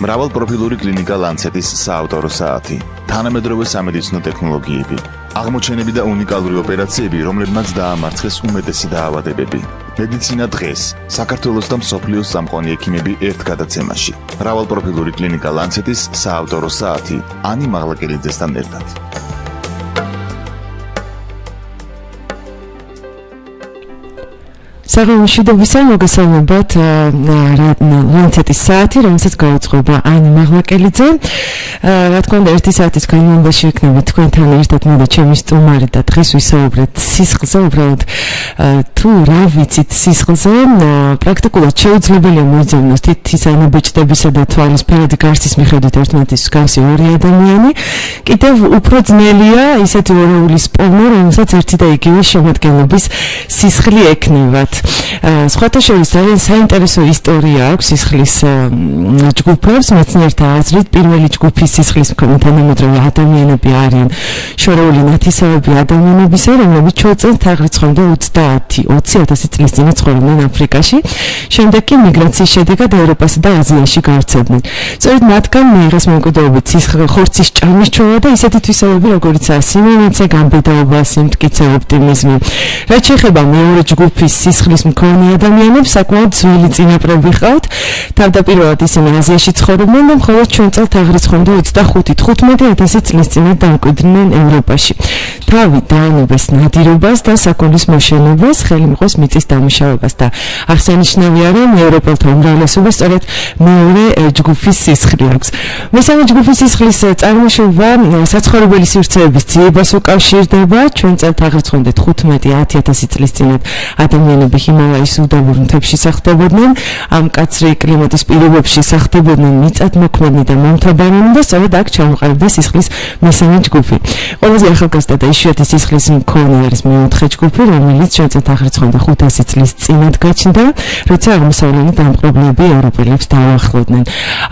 მრავალპროფილური კლინიკა ლანცეტის საავტორო საათი, თანამედროვე სამედიცინო ტექნოლოგიები, აღმოჩენები და უნიკალური ოპერაციები, რომლებმაც დაამარცხეს უმეტესი დაავადებები. მედიცინა დღეს, საქართველოს და მსოფლიოს წამყვანი ექიმები ერთ გადაცემაში. მრავალპროფილური კლინიკა ლანცეტის საავტორო საათი, ანი მაღლაკელიძესთან ერთად. საღამოშვიდობისა მოგესალმებათ ლანცეტის საათი, რომელსაც გაუძღვება ანი მაღლაკელიძე. რა თქმა უნდა, ერთი საათის განმავლობაში ვიქნებით თქვენთან ერთად, მოდი ჩემი სტუმარი და დღეს ვისაუბრეთ სისხლზე, უბრალოდ თუ რა ვიცით სისხლზე, პრაქტიკულად შეუძლებელია მოიძებნოს თითისანაბეჭდებისა და თვალის ფერადი გარსის მიხედვით ერთმანეთის მსგავსი ორი ადამიანი. კიდევ უფრო ძნელია ისეთი ორეულის პოვნა, რომელსაც ერთი და იგივე შემადგენლობის სისხლი ექნებათ. სხვათა შორის ძალიან საინტერესო ისტორია აქვს სისხლის ჯგუფებს. მეცნიერთა აზრით პირველი ჯგუფის სისხლის მქონე თანამედროვე ადამიანები არიან შორეული ნათესავები ადამიანებისა, რომლებიც ჩვეუწელს თაღრიცხვამდე 20,000 წლის წინ ცხოვრობდნენ აფრიკაში. შემდეგ კი მიგრაციის შედეგად ევროპასა და აზიაში გავრცელდნენ. სწორედ მათგან მიიღეს მემკვიდრეობით ხორცის ჭამის ჩვევა და ისეთი თვისებები, როგორიცაა სიმონიცე, გამბედაობა, სიმტკიცე, ოპტიმიზმი. რაც შეეხება მეორე ჯგუფის სისხლის მქონე ადამიანებს, საკმაოდ ძველი წინაპრები ჰყავთ. თავდაპირველად ისინი აზიაში ცხოვრობდნენ და მხოლოდ ჩვენ წელთ აღრიცხვამდე 25,000 წლის წინ დამკვიდრდნენ ევროპაში. თავი დაანებეს ნადირობას და საქონლის მოშენებას, ხელი მიჰყვეს მიწის დამუშავებას და აღსანიშნავია, რომ ევროპელთა უმრავლესობას სწორედ მეორე ჯგუფის სისხლი აქვს. მესამე ჯგუფის სისხლის წარმოშობა საცხოვრებელი სივრცეების ძიებას უკავშირდება. ჩვენ წელთ აღრიცხვამდე 15,000 წლის წინ ადამიანები ჰიმალაის უდაბურ მთებში სახლდებოდნენ, ამ მკაცრი კლიმატის პირობებში სახლდებოდნენ მიწათმოქმედნი და მომთაბანენი და სწორედ აქ ჩამოყალიბდა სისხლის მესამე ჯგუფი. ყველაზე ახალგაზრდა და იშვიათი სისხლის მქონე არის მეოთხე ჯგუფი, რომელიც ჩვენ წელთ აღრიცხვამდე 500 წლის წინათ გაჩნდა, როცა აღმოსავლელი დამპყრობლები ევროპელებს დაუახლოვდნენ.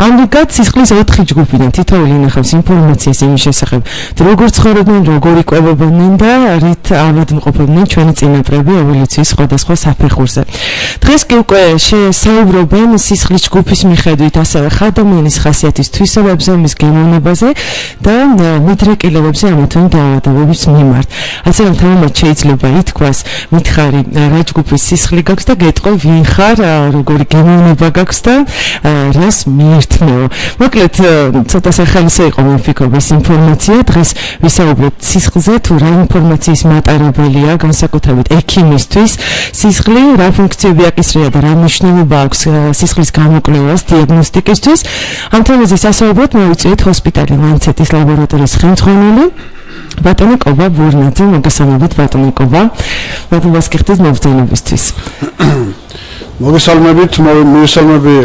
ამრიგად სისხლის 4 ჯგუფიდან თითოეული ინახავს ინფორმაციას იმის შესახებ, როგორ ცხოვრობდნენ, როგორ იკვებებოდნენ და რით ავადმყოფობდნენ ჩვენი წინაპრები ევოლუციის სხვადასხვა საფეხურზე. დღეს კი უკვე შესაუბრობენ სისხლის ჯგუფის მიხედვით, ასევე ადამიანის ხასიათის თვისებებზე, მის გემოვნებაზე და მიდრეკილებებზე ამათვენი დაავადებების მიმართ. ასე რომ თამამად შეიძლება ითქვას, მითხარი რა ჯგუფის სისხლი გაქვს და გეტყვი ვინ ხარ, როგორი გემოვნება გაქვს და რას მიირთმევ. მოკლედ ცოტა სახალისო იყო მოფიქრობის ინფორმაცია. დღეს ვისაუბრებთ სისხლზე, თუ რა ინფორმაციის მატარებელია განსაკუთრებით ექიმისთვის სისხლი, რა ფუნქციები აკისრია და რა მნიშვნელობა აქვს სისხლის გამოკვლევას დიაგნოსტიკისთვის. ამ თემაზე სასაუბროდ მოვიწვიეთ ჰოსპიტალი ლანცეტის ლაბორატორიის ხელმძღვანელი ბატონი კობა ბურნაძე. მოგესალმებით ბატონი კობა. მადლობას გიხდით მოგზაურობისთვის. მოგესალმებით, მოგესალმები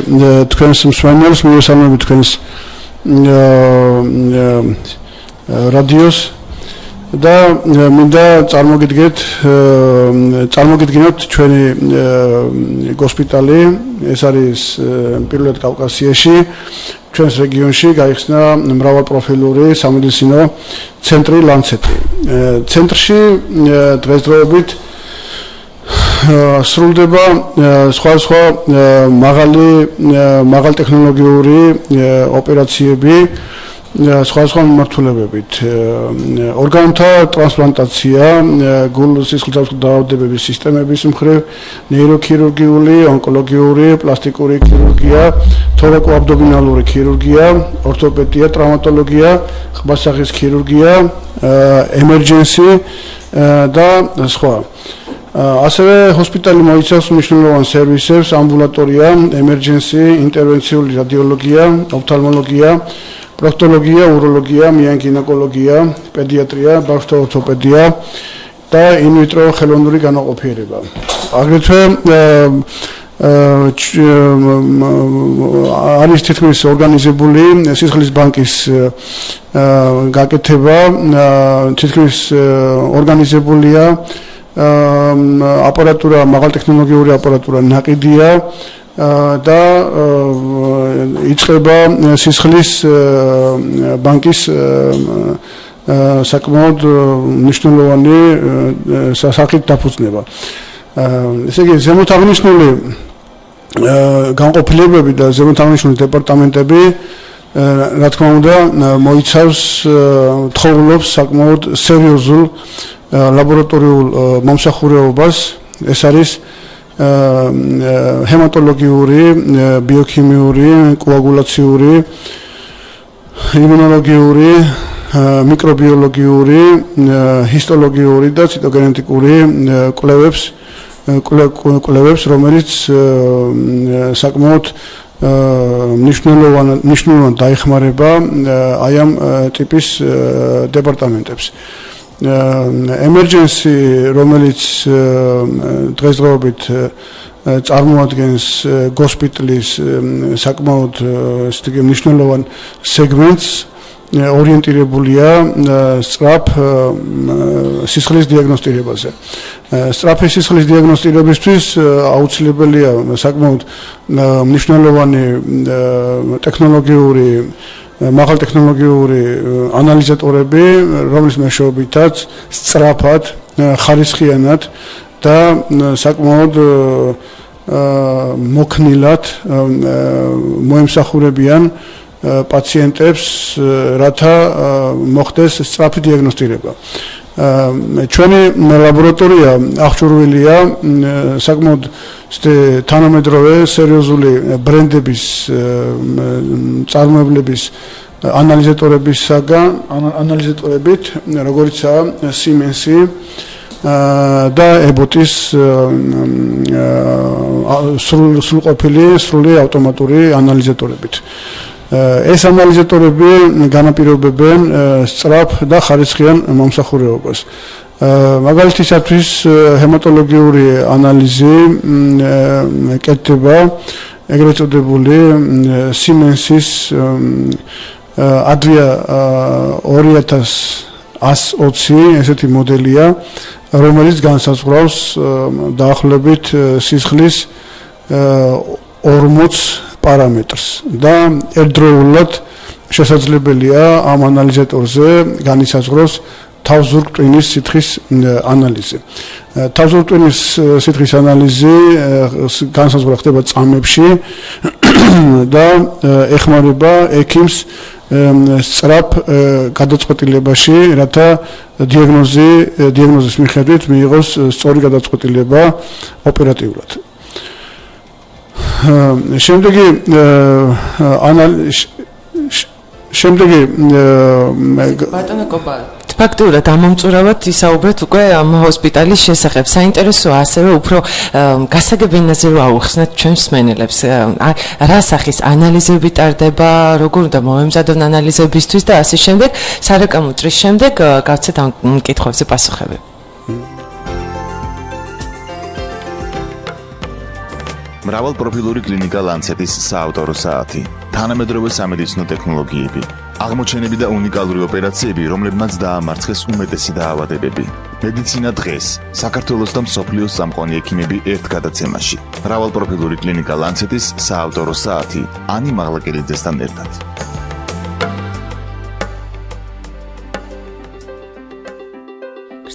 თქვენს მსმენელს, მოგესალმებით თქვენს რადიოს და მინდა წარმოგიდგინოთ ჩვენი ჰოსპიტალი. ეს არის პირველად კავკასიაში, ჩვენს რეგიონში გაიხსნა მრავალპროფილური სამედიცინო ცენტრი ლანცეტი. ცენტრში დღესდღეობით სრულდება სხვადასხვა მაღალტექნოლოგიური ოპერაციები სხვადასხვა მიმართულებებით. ორგანოთა ტრანსპლანტაცია, გულ-სისხლძარღვთა დაავადებების სისტემების მხრივ, ნეიროქირურგიული, ონკოლოგიური, პლასტიკური ქირურგია, თორაკო-აბდომინალური ქირურგია, ორთოპედია, ტრავმატოლოგია, ყბასახის ქირურგია, ემერჯენსი და სხვა. ასევე ჰოსპიტალი მოიცავს მნიშვნელოვან სერვისებს: ამბულატორია, ემერჯენსი, ინტერვენციული რადიოლოგია, ოფთალმოლოგია, პროქტოლოგია, უროლოგია, მიანგინეკოლოგია, პედიატრია, ბავშვთა ორთოპედია და ინვიტრო ხელოვნური განაყოფიერება. აგრეთვე არის თითქმის ორგანიზებული სისხლის ბანკის გაკეთება, თითქმის ორგანიზებულია აპარატურა, მაღალტექნოლოგიური აპარატურა ნაყიდია და იწყება სისხლის ბანკის საკმაოდ მნიშვნელოვანი სახით დაფუძნება. ესე იგი, ზემოთ აღნიშნული განყოფილებები და ზემოთაღნიშნული დეპარტამენტები რა თქმა უნდა მოიცავს თხოვლობს საკმაოდ სერიოზულ ლაბორატორიულ მომსახურებობას ეს არის ჰემატოლოგიური, ბიოქიმიური, კოაგულაციური, იმუნოლოგიური, მიკრობიოლოგიური, ჰისტოლოგიური და ციტოგენეტიკური კვლევებს, რომელიც საკმაოდ მნიშვნელოვან დაეხმარება აი ამ ტიპის დეპარტამენტებს. Emergency, რომელიც დღესდღეობით წარმოადგენს გოსპიტალის საკმაოდ მნიშვნელოვან სეგმენტს, ორიენტირებულია სწრაფ სისხლის დიაგნოსტირებაზე. სწრაფი სისხლის დიაგნოსტირებისთვის აუცილებელია საკმაოდ მნიშვნელოვანი ტექნოლოგიური მაღალტექნოლოგიური ანალიზატორები, რომლის მეშვეობითაც სწრაფად, ხარისხიანად და საკმაოდ მოქნილად მოემსახურებიან პაციენტებს, რათა მოხდეს სწრაფი დიაგნოსტირება. ჩვენი ლაბორატორია აღჭურვილია საკმაოდ თანამედროვე სერიოზული ბრენდების წარმოებლების ანალიზატორებით, როგორიცაა Siemens-ი და Abbott-ის სრული ავტომატური ანალიზატორებით. ეს ანალიზატორები განაპირობებენ სწრაფ და ხარისხიან მომსახურებობას. მაგალითისათვის ჰემატოლოგიური ანალიზი კეთდება ეგრეთ წოდებული Siemens-ის Adria 2120 ესეთი მოდელია, რომელიც განსაზღვრავს დაახლოებით სისხლის 40 პარამეტრს და ერთდროულად შესაძლებელია ამ ანალიზატორზე განისაზღვროს თავზურტყვინის სითხის ანალიზი. თავზურტყვინის სითხის ანალიზი განსაზღვრა ხდება წამებში და ეხმარება ექიმს სწრაფ გადაწყვეტილებაში, რათა დიაგნოზის მიხედვით მიიღოს სწორი გადაწყვეტილება ოპერატიულად. შემდეგი ბატონო კოპა ფაქტურად ამომწურავად ისაუბრეთ უკვე ამ ჰოსპიტალის შესახებ. საინტერესოა ასევე უფრო გასაგებინაზე რომ აუხსნათ ჩვენს მსმენელებს. რა სახის ანალიზები ტარდება, როგორ უნდა მოემზადონ ანალიზებისთვის და ასე შემდეგ. სარეკლამო წრის შემდეგ გავცეთ ამ კითხვებზე პასუხები. მრავალპროფილური კლინიკა ლანცეტის საავტორო საათი, თანამედროვე სამედიცინო ტექნოლოგიები, აღმოჩენები და უნიკალური ოპერაციები, რომლებმაც დაამარცხეს უმეტესი დაავადებები. მედიცინა დღეს, საქართველოს და მსოფლიოს წამყვანი ექიმები ერთ გადაცემაში. მრავალპროფილური კლინიკა ლანცეტის საავტორო საათი, ანი მაღლაკელიძესთან ერთად.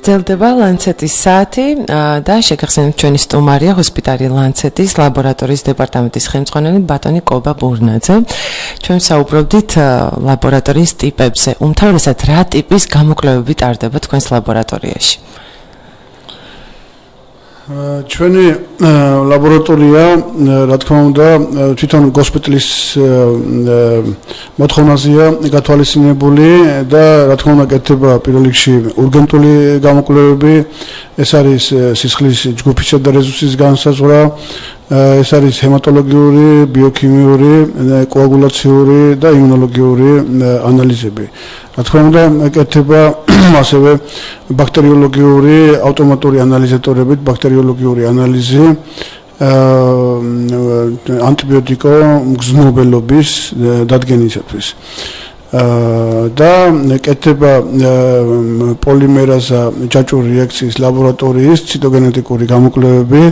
გრძელდება ლანცეტის საათი და შეგახსენებთ ჩვენი სტუმარია ჰოსპიტალი ლანცეტის ლაბორატორიის დეპარტამენტის ხელმძღვანელი ბატონი კობა ბურნაძე. ჩვენ საუბრობდით ლაბორატორიის ტიპებზე. უმთავრესად რა ტიპის გამოკვლევები ტარდება თქვენს ლაბორატორიაში? ჩვენი ლაბორატორია, რა თქმა უნდა, თვითონ გოსპიტალის მოთხოვნაზეა გათვალისწინებული და რა თქმა უნდა კეთდება პირველ რიგში ურგენტული გამოკვლევები, ეს არის სისხლის ჯგუფისა და რეზუსის განსაზღვრა, ეს არის ჰემატოლოგიური, ბიოქიმიური, კოაგულაციური და იმუნოლოგიური ანალიზები. რა თქმა უნდა კეთდება ასევე ბაქტერიოლოგიური ავტომატური ანალიზატორებით, ბაქტერიოლოგიური ანალიზი, ანტიბიოტიკო მგზნობელობის დადგენისათვის. და კეთდება პოლიმერაზა ჯაჭვური რეაქციის ლაბორატორიის ციტოგენეტიკური გამოკვლევები,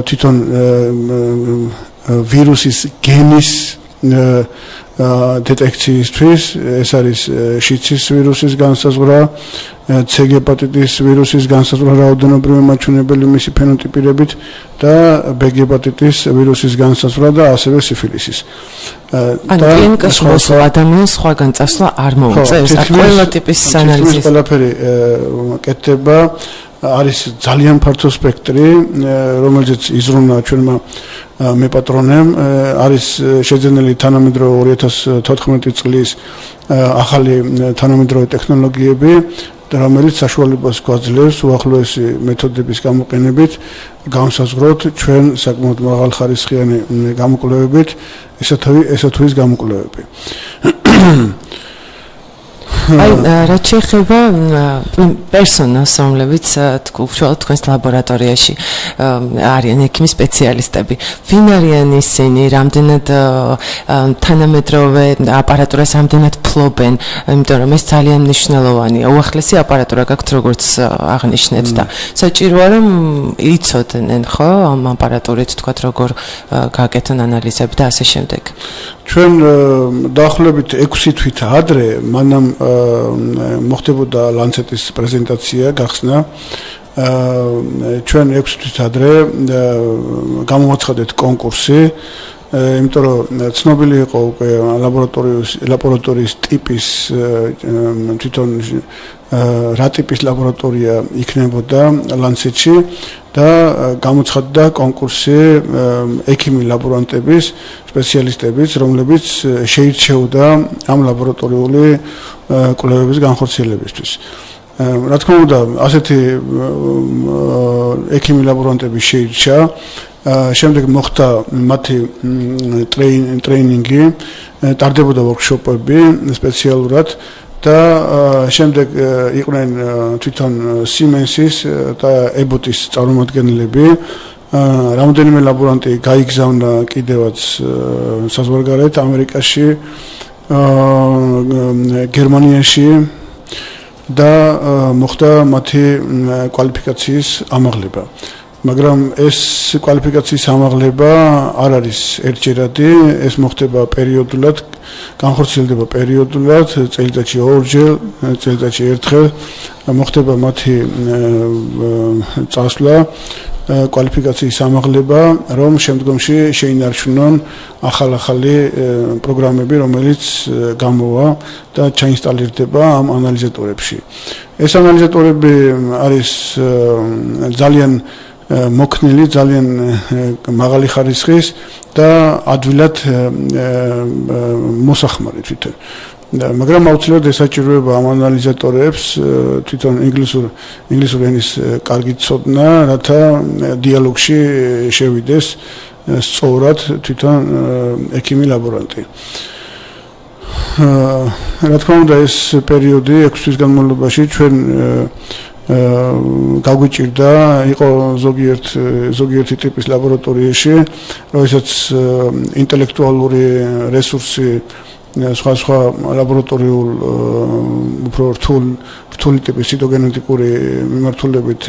თვითონ ვირუსის გენის დეტექციისთვის, ეს არის შიცის ვირუსის განსაზღვრა, C ჰეპატიტის ვირუსის განსაზღვრა რაოდენობრივი მაჩვენებელი მისი ფენოტიპირებით და B ჰეპატიტის ვირუსის განსაზღვრა და ასევე სიფილისის. ანუ კლინიკაში მოსულ ადამიანს სხვაგან წასვლა არ მოუწევს, ყველა ტიპის ანალიზის. ყველაფერი კეთდება, არის ძალიან ფართო სპექტრი, რომელზეც იზრუნვა ჩვენმა მეპატრონემ, არის შეძენილი თანამედროვე 2014 წლის ახალი თანამედროვე ტექნოლოგიები, რომელიც საშუალებას გვაძლევს უახლოესი მეთოდების გამოყენებით განსაზღვროთ ჩვენ საკმაოდ მაღალხარისხიანი გამოკვლევებით ესათუის გამოკვლევები. აი რაც შეეხება პერსონალს, რომლებიც უშუალოდ თქვენს ლაბორატორიაში არიან ექიმი სპეციალისტები, ვინ არიან ისინი, რამდენად თანამედროვე აპარატურას რამდენად ფლობენ, იმიტომ რომ ეს ძალიან მნიშვნელოვანია. უახლესი აპარატურა გაქვთ, როგორც აღნიშნეთ და საჭიროა რომ იცოდნენ, ხო, ამ აპარატურით თქვათ როგორ გააკეთონ ანალიზები და ასე შემდეგ. ჩვენ დაახლოებით 6 თვით ადრე მანამ მოხდებოდა ლანცეტის პრეზენტაცია გახსნა. ჩვენ 6 თვით ადრე გამოვაცხადეთ კონკურსი, იმიტომ რომ ცნობილი იყო უკვე ლაბორატორიის ტიპის თვითონ რა ტიპის ლაბორატორია იქნებოდა ლანცეტში და გამოცხადდა კონკურსი ექიმი ლაბორანტების, სპეციალისტების, რომლებიც შეირჩეოდა ამ ლაბორატორიული კვლევების განხორციელებისთვის. რა თქმა უნდა, ასეთი ექიმი ლაბორანტები შეირჩა, შემდეგ მოხდა მათი ტრეინინგი, ტარდებოდა ვორქშოპები სპეციალურად და შემდეგ იყვნენ თვითონ Siemens-ის და Abbott-ის წარმომადგენლები. რამდენიმე ლაბორანტი გაიგზავნა კიდევაც საზღვარგარეთ ამერიკაში, გერმანიაში და მოხდა მათი კვალიფიკაციის ამაღლება. მაგრამ ეს კვალიფიკაციის ამაღლება არ არის ერთჯერადი, ეს მოხდება პერიოდულად, განხორციელდება პერიოდულად, წელიწადში ორჯერ, წელიწადში ერთხელ მოხდება მათი წასვლა, კვალიფიკაციის ამაღლება, რომ შემდგომში შეინარჩუნონ ახალ-ახალი პროგრამები, რომელიც გამოვა და ჩაინსტალირდება ამ ანალიზატორებში. ეს ანალიზატორები არის ძალიან მოქნილი, ძალიან მაღალი ხარისხის და ადვილად მოსახმარი თვითონ. მაგრამ აუცილებლად ესაჭიროება ამ ანალიზატორებს თვითონ ინგლისურ ენის კარგი ცოდნა, რათა დიალოგში შევიდეს სწორად თვითონ ექიმი ლაბორანტი. რა თქმა უნდა, ეს პერიოდი 6 თვის განმავლობაში ჩვენ გაგვიჭირდა, იყო ზოგიერთი ტიპის ლაბორატორიაში, როდესაც ინტელექტუალური რესურსი სხვა ლაბორატორიულ უფრო რთული ტიპის ციტოგენეტიკური მიმართულებით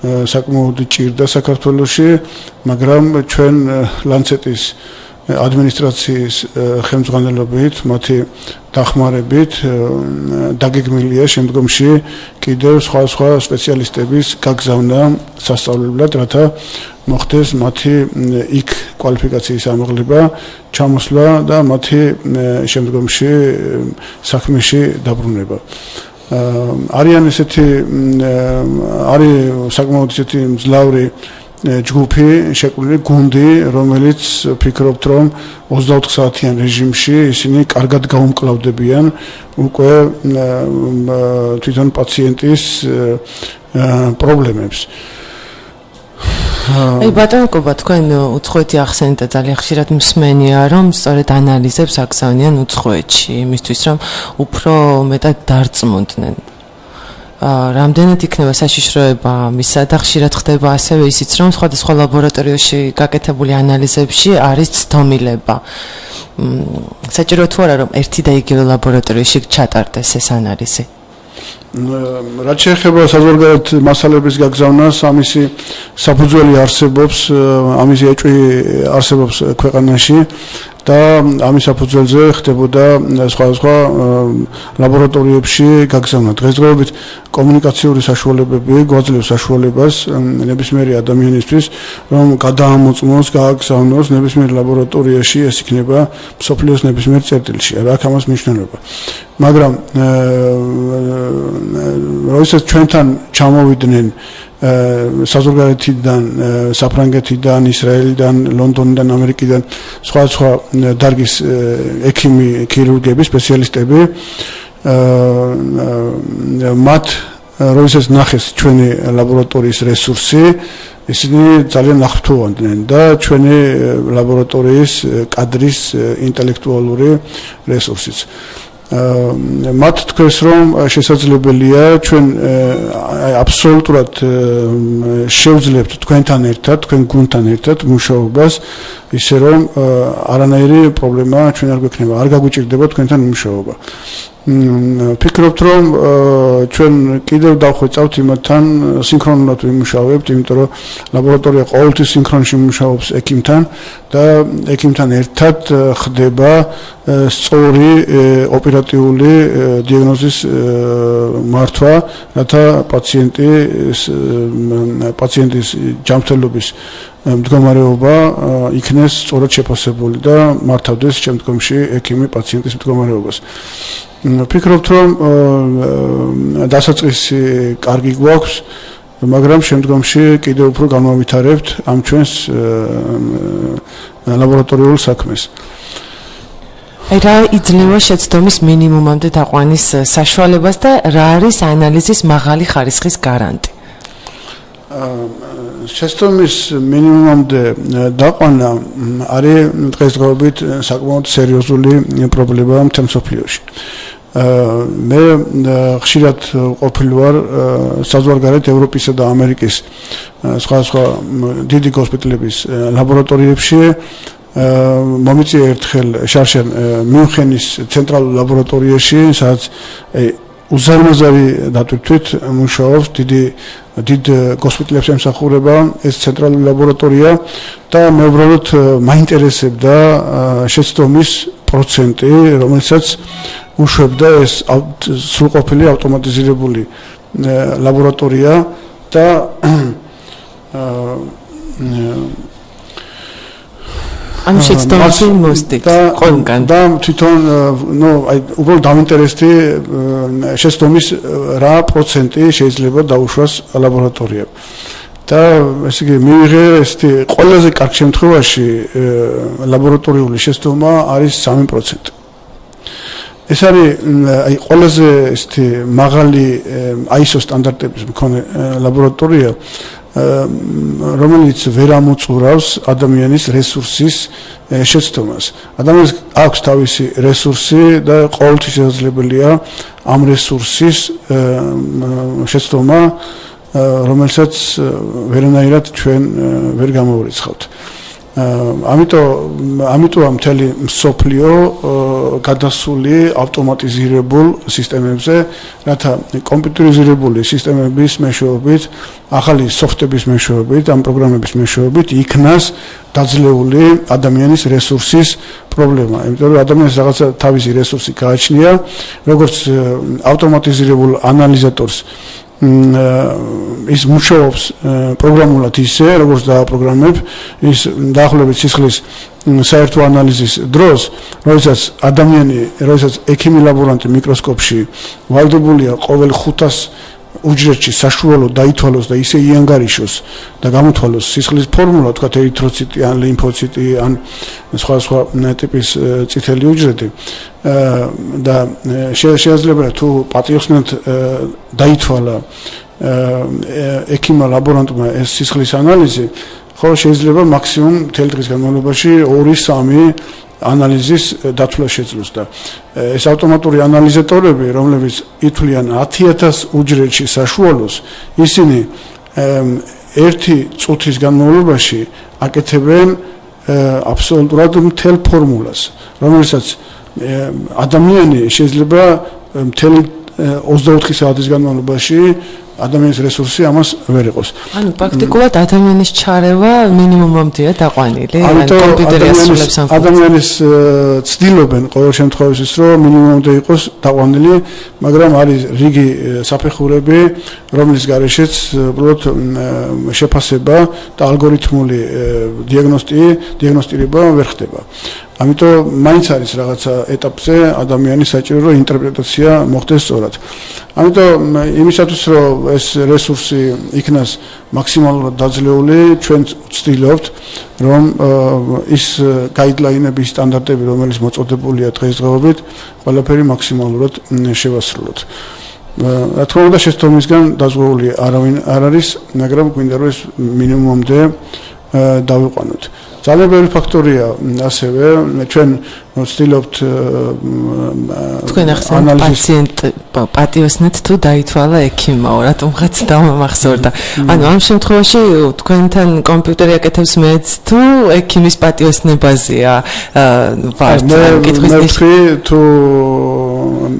საკმაოდ ჭირდა საქართველოში, მაგრამ ჩვენ ლანცეტის ადმინისტრაციის ხელმძღვანელობით, მათი დახმარებით დაგეგმილია შემდგომში კიდევ სხვა სპეციალისტების გაგზავნა სასწავლებლად, რათა მოხდეს მათი იქ კვალიფიკაციის ამაღლება, ჩამოსვლა და მათი შემდგომში საქმეში დაბრუნება. არიან ესეთი არის საკმაოდ ესეთი მძლავრი ჯგუფი, შეკვლილი გუნდი, რომელიც ფიქრობთ, რომ 24 საათიან რეჟიმში ისინი კარგად გაუმკლავდებიან უკვე თვითონ პაციენტის პრობლემებს. აი ბატონო კობა, თქვენ უცხოეთი ახსენეთ და ძალიან ხშირად მსმენია, რომ სწორედ ანალიზებს აგზავნიან უცხოეთში, იმისთვის რომ უფრო მეტად დარწმუნდნენ. რამდენად იქნება საშიშროება მისა და ხშირად ხდება ასევე ისიც, რომ სხვადასხვა ლაბორატორიაში გაკეთებული ანალიზებში არის ცდომილება. საჭირო თუ არა, რომ ერთი და იგივე ლაბორატორიაში ჩატარდეს ეს ანალიზი? რაც შეეხება საზღვარგარეთ მასალების გაგზავნას, ამისი საფუძველი არსებობს, ამისი ეჭვი არსებობს ქვეყანაში და ამის საფუძველზე ხდებოდა სხვადასხვა ლაბორატორიებში გაგზავნა. დღესდღეობით კომუნიკაციური საშუალებები გვაძლევს საშუალებას ნებისმიერი ადამიანისთვის, რომ გადაამოწმოს, გააგზავნოს ნებისმიერ ლაბორატორიაში, ეს იქნება მსოფლიოს ნებისმიერ წერტილში. აქ ამას მნიშვნელობა. მაგრამ როდესაც ჩვენთან ჩამოვიდნენ საზღვარგარეთიდან, საფრანგეთიდან, ისრაელიდან, ლონდონიდან, ამერიკიდან სხვა დარგის ექიმი, ქირურგები, სპეციალისტები, მათ როდესაც ნახეს ჩვენი ლაბორატორიის რესურსი, ისინი ძალიან აღფრთოვანდნენ და ჩვენი ლაბორატორიის კადრის ინტელექტუალური რესურსიც. მათ თქვეს, რომ შესაძლებელია ჩვენ აბსოლუტურად შევძლებთ თქვენთან ერთად, თქვენ გუნდთან ერთად მუშაობას, ისე რომ არანაირი პრობლემა ჩვენ არ გვექნება, არ გაგვიჭირდება თქვენთან მუშაობა. ფიქრობთ, რომ ჩვენ კიდევ დავხვეწავთ იმათთან, სინქრონულად ვიმუშავებთ, იმიტომ რომ ლაბორატორია ყოველთვის სინქრონში მუშაობს ექიმთან და ექიმთან ერთად ხდება სწორი ოპერატიული დიაგნოზის მართვა, რათა პაციენტის ჯანმრთელობის მდგომარეობა იქნეს სწორად შეფასებული და მართავდეს შემდგომში ექიმი პაციენტის მდგომარეობას. ფიქრობთ, რომ დასაწყისი კარგი გვაქვს, მაგრამ შემდგომში კიდევ უფრო განვავითარებთ ამ ჩვენს ლაბორატორიულ საქმეს. რა იძლევა შეცდომის მინიმუმამდე დაყვანის საშუალებას და რა არის ანალიზის მაღალი ხარისხის გარანტი? შეცდომის მინიმუმამდე დაყვანა არის დღესდღეობით საკმაოდ სერიოზული პრობლემა მთელ მსოფლიოში. მე ხშირად ყოფილი ვარ საზღვარგარეთ ევროპისა და ამერიკის სხვა დიდი ჰოსპიტალების ლაბორატორიებში. მომიწია ერთხელ შარშან მიუნხენის ცენტრალურ ლაბორატორიაში, სადაც უზარმაზარი დატვირთვით მუშაობს დიდ ჰოსპიტალებს ემსახურება ეს ცენტრალური ლაბორატორია და მე უბრალოდ მაინტერესებდა შეცდომის პროცენტი, რომელსაც უშვებდა ეს სრულყოფილი ავტომატიზირებული ლაბორატორია და ამ შეცდომაში მოსდით ყველგან და თვითონ უბრალოდ დავინტერესდი შეცდომის რა პროცენტი შეიძლება დაუშვას ლაბორატორიამ. და ესე იგი მივიღე ესეთი ყველაზე კარგ შემთხვევაში ლაბორატორიული შეცდომა არის 3%. ეს არის ყველაზე ესეთი მაღალი ISO სტანდარტების მქონე ლაბორატორია, რომელიც ვერ ამოწურავს ადამიანის რესურსის შეცდომას. ადამიანს აქვს თავისი რესურსი და ყოველთვის შესაძლებელია ამ რესურსის შეცდომა, რომელსაც ვერანაირად ჩვენ ვერ გამოვრიცხავთ. ამიტომ მთელი მსოფლიო გადასული ავტომატიზირებულ სისტემებზე, რათა კომპიუტერიზირებული სისტემების მეშვეობით, ახალი სოფტების მეშვეობით, ამ პროგრამების მეშვეობით იქნას დაძლეული ადამიანის რესურსის პრობლემა. იმიტომ რომ ადამიანს რაღაცა თავისი რესურსი გააჩნია, როგორც ავტომატიზირებულ ანალიზატორს ის მუშაობს პროგრამულად ისე, როგორც დააპროგრამებ, ის დაახლოებით სისხლის საერთო ანალიზის დროს, როდესაც ექიმი ლაბორანტი მიკროსკოპში ვალდებულია ყოველ 500 უჯრედში საშუალო დაითვალოს და ისე იანგარიშოს და გამოთვალოს სისხლის ფორმულა, თქვა ერითროციტი ან ლიმფოციტი ან სხვა ტიპის წითელი უჯრედი და შეიძლება თუ პატიოსნად დაითვალა ექიმმა ლაბორანტმა ეს სისხლის ანალიზი, ხო შეიძლება მაქსიმუმ მთელი დღის განმავლობაში 2-3 ანალიზის დათვლა შეძლოს და ეს ავტომატური ანალიზატორები, რომლებიც ითვლიან 10,000 უჯრედში საშუალოს, ისინი ერთი წუთის განმავლობაში აკეთებენ აბსოლუტურად მთელ ფორმულას, რომელსაც ადამიანი შეიძლება მთელი 24 საათის განმავლობაში ადამიანის რესურსი ამას ვერ იყოს. ანუ პრაქტიკულად ადამიანის ჩარევა მინიმუმამდეა დაყვანილი, ანუ კომპიუტერი ასრულებს ამ ადამიანის ცდილობენ ყოველ შემთხვევაში რომ მინიმუმამდე იყოს დაყვანილი, მაგრამ არის რიგი საფეხურები, რომლის გარეშეც უბრალოდ შეფასება და ალგორითმული დიაგნოსტირება ვერ ხდება. ამიტომ მაინც არის რაღაცა ეტაპზე ადამიანის საჭირო რომ ინტერპრეტაცია მოხდეს სწორად. ამიტომ იმისათვის რომ ეს რესურსი იქნას მაქსიმალურად დაძლეული, ჩვენ ვცდილობთ რომ ის გაიდლაინების სტანდარტები, რომელიც მოწოდებულია დღესდღეობით, ყველაფერი მაქსიმალურად შევასრულოთ. რა თქმა უნდა, შეცდომისგან დაზღვეული არავინ არ არის, მაგრამ გვინდა რომ ეს მინიმუმამდე დავიყვანოთ. ძალიან ბევრი ფაქტორია ასევე ჩვენ ვცდილობთ თქვენ ახსენეთ პაციენტ პატიოსნეთ თუ დაითვალა ექიმაო, რატომღაც დამახსოვრდა. ანუ ამ შემთხვევაში თქვენთან კომპიუტერი აკეთებს მეც თუ ექიმის პატიოსნებაზეა ვართ კითხვის ნიშანი თუ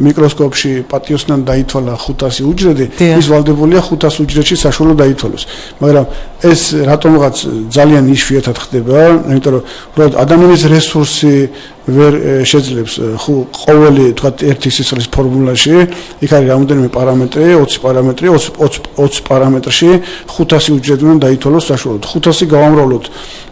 მიკროსკოპში პატიოსნან დაითვალა 500 უჯრედი, ის ვალდებულია 500 უჯრედში საშუალო დაითვალოს. მაგრამ ეს რატომღაც ძალიან იშვიათად ხდება, იმიტომ რომ უბრალოდ ადამიანის რესურსი ვერ შეძლებს ყოველი თქვათ ერთი სისხლის ფორმულაში იქ არის რამოდენიმე პარამეტრი 20 პარამეტრში 500 უჯრედი უნდა დაითვალოს საშუალოდ 500 გავამრავლოთ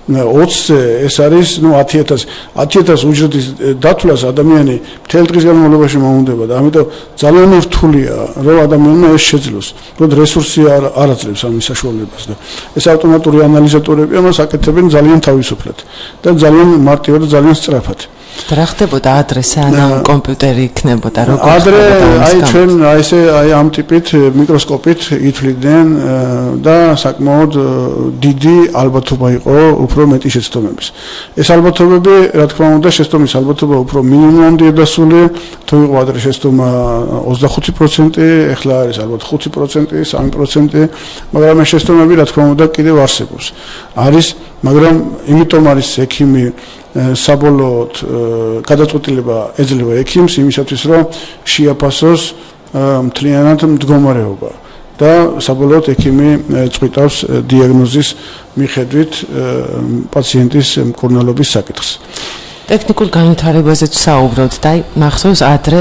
20-ზე ეს არის 10000 უჯრედის დათვლას ადამიანი მთელ დღის განმავლობაში მოუნდება და ამიტომ ძალიან რთულია რომ ადამიანმა ეს შეძლოს უბრალოდ რესურსი არ აძლევს ამის საშუალებას და ეს ავტომატური ანალიზატორები ამას აკეთებენ ძალიან თავისუფლად და ძალიან მარტივად და ძალიან სწრაფად რა ხდებოდა ადრე სანამ კომპიუტერი იქნებოდა როგორ ადრე აი ჩვენ აი ამ ტიპით მიკროსკოპით ითვლიდნენ და საკმაოდ დიდი ალბათობა იყო უფრო მეტი შეცდომების ეს ალბათობები რა თქმა უნდა შეცდომის ალბათობა უფრო მინიმუმამდეა დასული თუ იყო ადრე შეცდომა 25% ეხლა არის ალბათ 5% 3% მაგრამ ეს შეცდომები რა თქმა უნდა კიდევ არსებობს არის მაგრამ იმიტომ არის ექიმი საბოლოოდ გადაწყვეტილება ეძლევა ექიმს იმისათვის რომ შეაფასოს მთლიანად მდგომარეობა და საბოლოოდ ექიმი წვიტავს დიაგნოზის მიხედვით პაციენტის მკურნალობის საკითხს ტექნიკურ განვითარებაზეც საუბრობთ და მახსოვს ადრე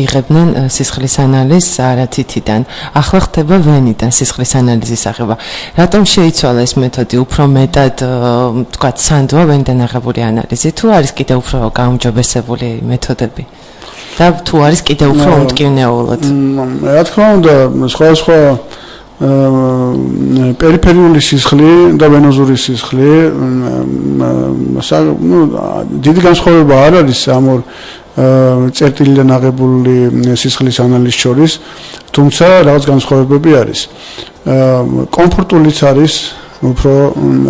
იღებდნენ სისხლის ანალიზს არათითიდან ახლა ხდება ვენიდან სისხლის ანალიზის აღება რატომ შეიცვალა ეს მეთოდი უფრო მეტად თქვათ სანდოა ვენიდან აღებული ანალიზი თუ არის კიდევ უფრო გაუმჯობესებული მეთოდები და თუ არის კიდევ უფრო უმტკივნეულად რა თქმა უნდა სხვა პერიფერიული სისხლი და ვენოზური სისხლი დიდი განსხვავება არ არის ამ ორ წერტილიდან აღებული სისხლის ანალიზის შორის თუმცა რაღაც განსხვავებები არის კომფორტულიც არის უფრო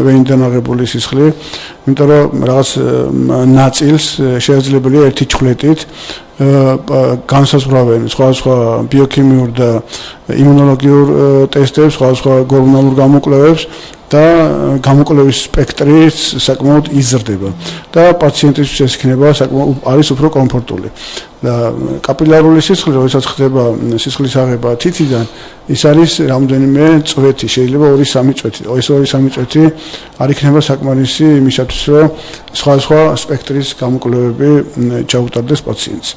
ვენიდან აღებული სისხლი იმიტომ რომ რაღაც ნაწილს შესაძლებელია ერთი ჩხლეტით განსაზღვრავენ სხვა ბიოქიმიურ და იმუნოლოგიურ ტესტებს, სხვა გორმონალურ გამოკვლევებს და გამოკვლევის სპექტრი საკმაოდ იზრდება და პაციენტისთვის ეს იქნება საკმაოდ არის უფრო კომფორტული. და კაპილარული სისხლი, როდესაც ხდება სისხლის აღება თითიდან, ის არის რამოდენიმე წვეთი, შეიძლება 2-3 წვეთი. ეს 2-3 წვეთი არ იქნება საკმარისი იმისათვის, რომ სხვა სპექტრის გამოკვლევები ჩაუტარდეს პაციენტს.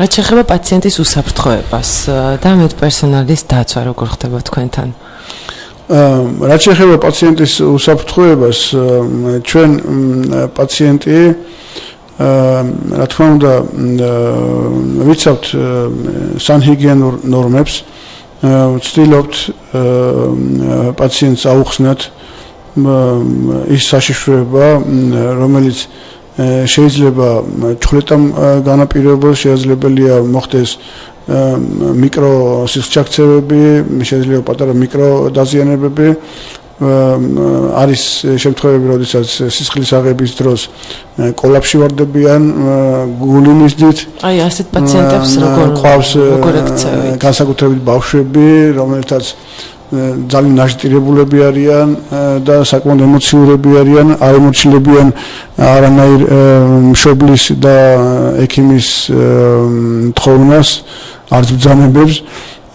რაც შეეხება პაციენტის უსაფრთხოებას და მედპერსონალის დაცვა როგორ ხდება თქვენთან? რაც შეეხება პაციენტის უსაფრთხოებას, ჩვენ პაციენტი რა თქმა უნდა ვიცავთ სანჰიგიენურ ნორმებს, ვცდილობთ პაციენტს აუხსნათ ის საშიშროება, რომელიც შეიძლება ჩხლეტამ განაპირობოს, შესაძლებელია მოხდეს მიკრო სისხლჩაქცევები, შეიძლება პატარა მიკრო დაზიანებები, არის შემთხვევები, როდესაც სისხლის აღების დროს კოლაფსი ვარდებიან გული მისდით. აი ასეთ პაციენტებს როგორ ექცევით? განსაკუთრებით ბავშვები, რომელთაც ძალიან ნაჟტირებულები არიან და საკმაოდ ემოციურები არიან, არ ემოცილებიან არანაირ მშობლის და ექიმის თხოვნას, არც ბრძანებებს